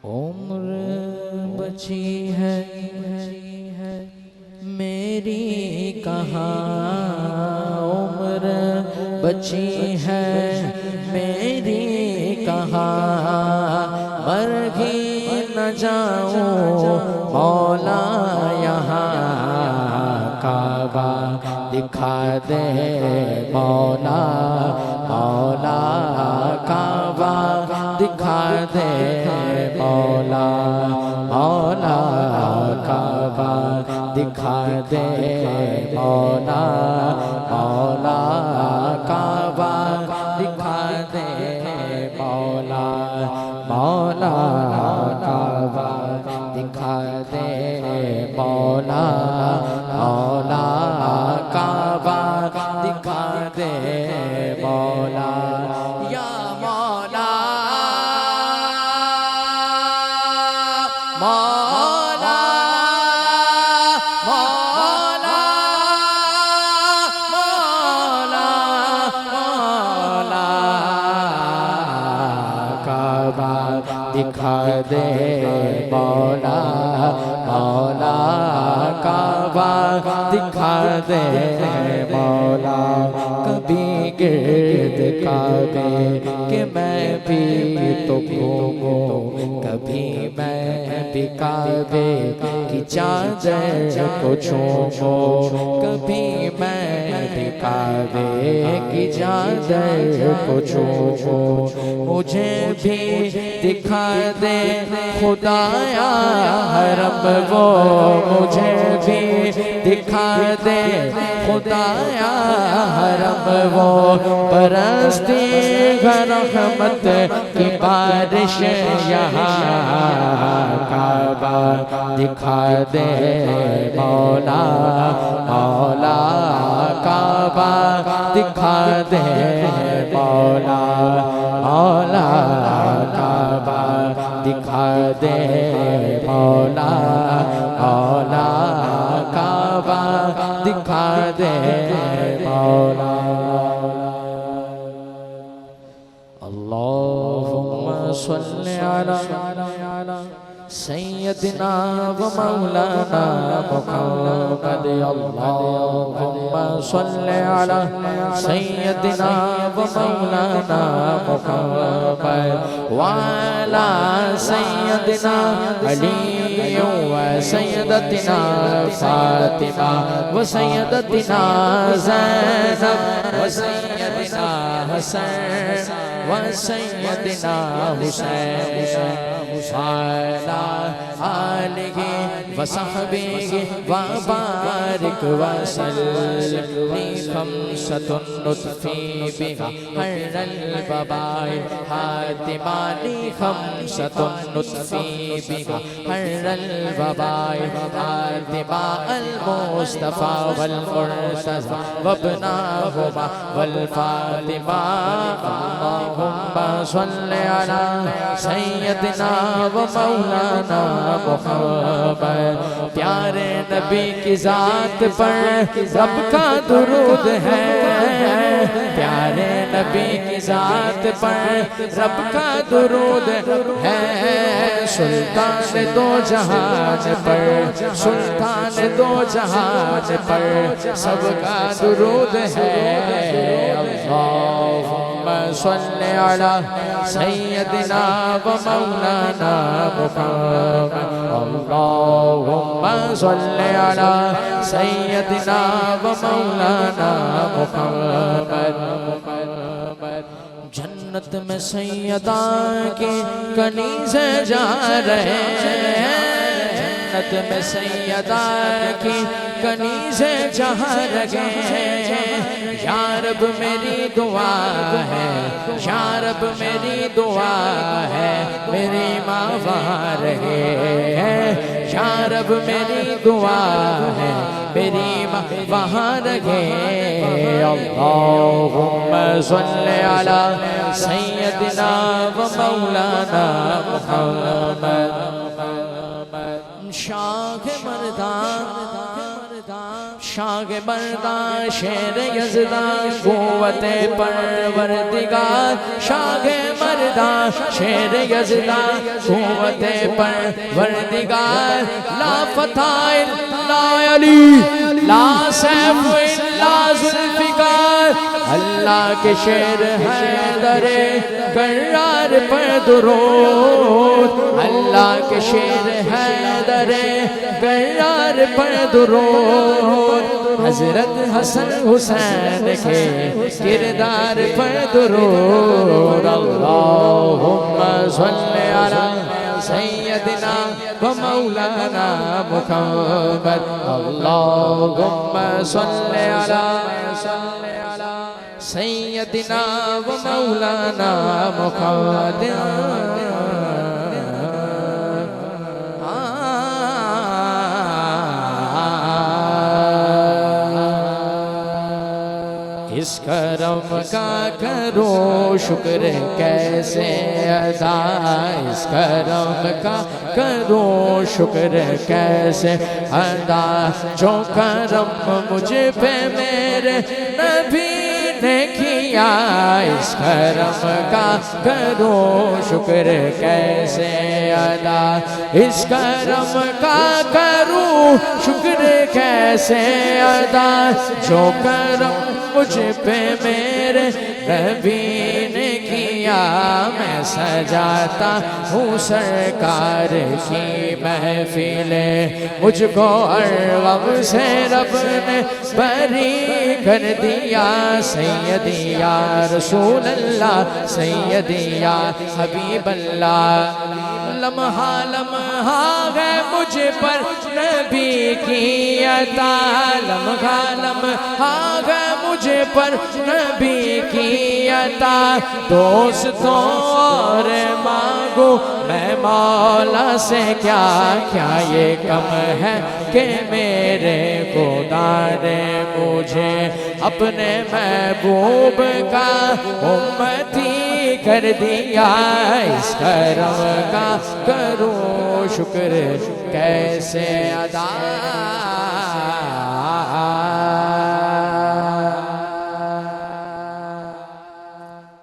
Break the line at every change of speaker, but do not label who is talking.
عمر بچی ہے میری کہاں، عمر بچی ہے میری کہاں، مر ہی نہ جاؤں مولا یہاں، کعبہ دکھا دے مولا، مولا کعبہ دکھا دے مولا، مولا کعبہ دکھا دے مولا، مولا کعبہ دکھا دے مولا، مولا کعبہ دکھا دے مولا، مولا کعبہ دکھا دے مولا، یا مولا مولا مولا مولا مولا کعبہ دکھا دے مولا، مولا کعبہ دکھا دے مولا، کبھی گرد کعبے کہ میں بھی تو گھوموں، کبھی میں بھی کعبے کی چادر کو چھوموں، کبھی میں بھی کعبے کی چادر کو چھوموں، مجھے بھی دکھا دے خدایا حرم وہ، مجھے بھی دکھا دے خدایا حرم وہ، برستی رحمت کی بارش یہاں، کعبہ دکھا دے مولا، مولا کعبہ دکھا دے مولا، مولا کعبہ دکھا دے مولا، مولا کعبہ دکھا دے مولا، اللہم صلی علی سیدنا و مولانا محمد، اللہم صلی علی سیدنا و مولانا محمد، وعلا سیدنا علی و سیدتنا فاطمہ و سیدتنا زینب و سیدنا حسین و سیدنا حسین، وعلا آلہ و صحبہ و بارک وسلم، خمسۃ نطفی بہا حر الوباء حاتمان، خمسۃ نطفی بہا حر الوباء حاتمان، المصطفیٰ والمرتضیٰ وابناہما والفاطمہ، اللہم صلی علی سیدنا و مولانا محمد، پیارے نبی کی ذات پر رب کا درود ہے، پیارے نبی کی ذات پر رب کا درود ہے، سلطان دو جہان پر، سلطان دو جہان پر سب کا درود ہے، اللہم صلی علی سیدنا و مولانا محمد، اللہم صلی علی سیدنا و مولانا محمد، جنت میں سیدہ کی کنیزیں جا رہے ہیں، جنت میں سیدہ کی کنیزیں جا رہے ہیں، یا رب میری دعا ہے، یا رب میری دعا ہے، میری ماں وہاں رہے، یا رب میری دعا ہے، میری ماں وہاں رہے، اللہم صلی علی سیدنا و مولانا محمد، شاہ مردان شاہ مردان شیر یزدان قوت پروردگار شاہ مردان شیر یزدان قوت پروردگار لا فتح الا علی لا سیف الا ذوالفقار اللہ کے شیر حیدر کرار پر درود اللہ کے شیر حیدر کرار پر درود حضرت حسن حسین کے کردار پر درود اللہم صلی علی سیدنا و مولانا محمد اللہم صلی علی سیدنا و مولانا محمد اس کرم کا کرو شکر کیسے ادا اس کرم کا کرو شکر کیسے ادا جو کرم مجھ پہ میرے نبی نے کیا اس کرم کا کرو شکر کیسے ادا اس کرم کا کرو شکر کیسے ادا جو کرم مجھ پہ میرے نبی نے کیا میں سجاتا ہوں سرکار کی محفل مجھ کو ارغم سے رب نے بری کر دیا سیدی یا رسول اللہ سیدی یا حبیب اللہ لمحہ لمحہ ہے مجھ پر نبی کی عطا لمحہ لمحہ ہے مجھ پر نبی کی عطا دوستوں اور مانگو میں مولا سے کیا کیا یہ کم ہے کہ میرے خدا نے مجھے اپنے محبوب کا امتی کر دیا اس کرم کا کرو شکر کیسے ادا